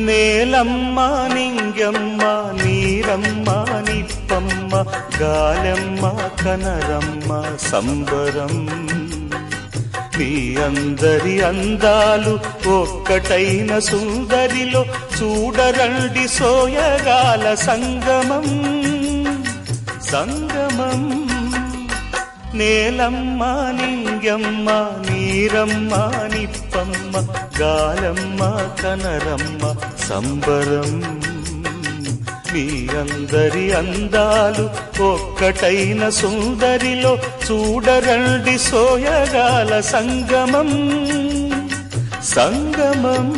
నేలమ్మ నింగమ్మ నీరమ్మ నిప్పమ్మ గాలమ్మ కనరమ్మ సంబరం మీ అందరి అందాలు ఒక్కటైన సుందరిలో చూడరండి సోయగాల సంగమం సంగమం నేలమ్మ నింగమ్మ నీరమ్మ నిప్పమ్మ గాలమ్మ కనరమ్మ సంబరం మీ అందరి అందాలు ఒక్కటైన సుందరిలో చూడరండి సోయగాల సంగమం సంగమం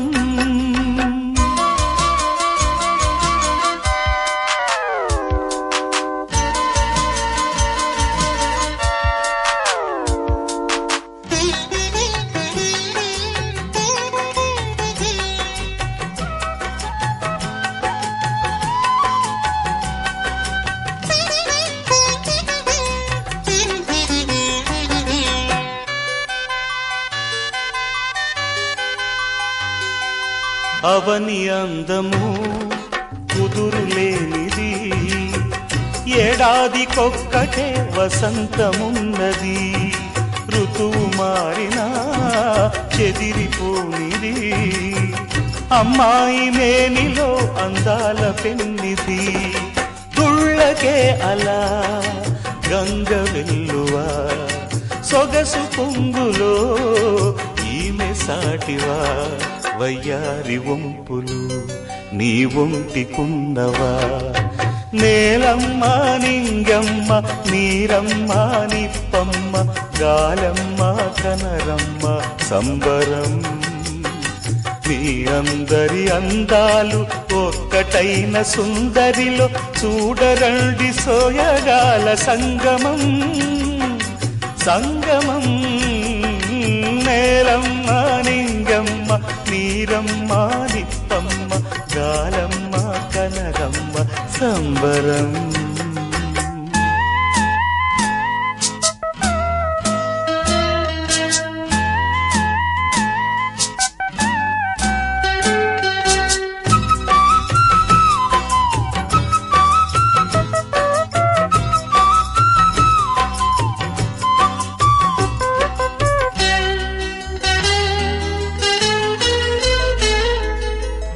అవని అందము కుదురులేనిది ఏడాదికొక్కటే వసంతమున్నది ఋతువు మారినా చెదిరిపోనిది అమ్మాయి మేనిలో అందాల పెన్నిది తుళ్ళకే అలా గంగ వెల్లువా సొగసు పొంగులో ఈమె సాటివా వయ్యారి వంపులు నీ ఒంటికున్నవా నేలమ్మ నింగమ్మ నీరమ్మ నిప్పమ్మ గాలమ్మ కనరమ్మ సంబరం మీ అందరి అందాలు ఒక్కటైన సుందరిలో చూడరండి సోయగాల సంగమం సంగమం నేలమ్మ నింగమ్మ నీరమ్మ నిప్పమ్మ గాలమ్మ కనరమ్మ సంబరం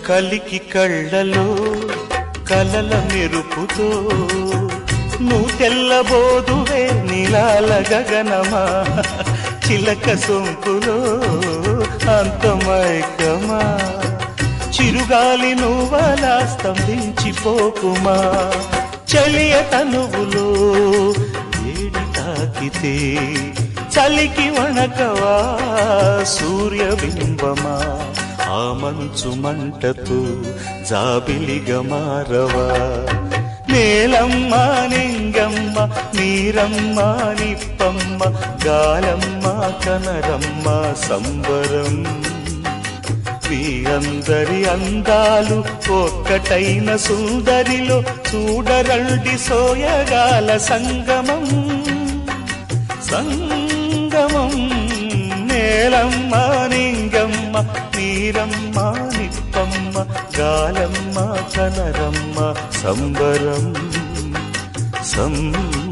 కలికి కళ్ళలో కలల మెరుపుతో నువ్వు తెల్లబోదువే నీలాల గగనమా చిలక సొంపులో అంతమైకమా చిరుగాలి నువ్వలా స్తంభించిపోకుమా చలియ తనువులో వేడి తాకితే చలికి వణకవా సూర్యబింబమా ఆ మంచు మంటతో జాబిలిగా మారవా నేలమ్మ నింగమ్మ నీరమ్మ నిప్పమ్మ గాలమ్మ కనరమ్మ సంబరం మీ అందరి అందాలు ఒక్కటైన సుందరిలో చూడరండి సోయగాల సంగమం సంగమం నేలమ్మ నింగమ్మ నీరమ్మ నిప్పమ్మ గాలమ్మ కనరమ్మ సంబరం సంబరం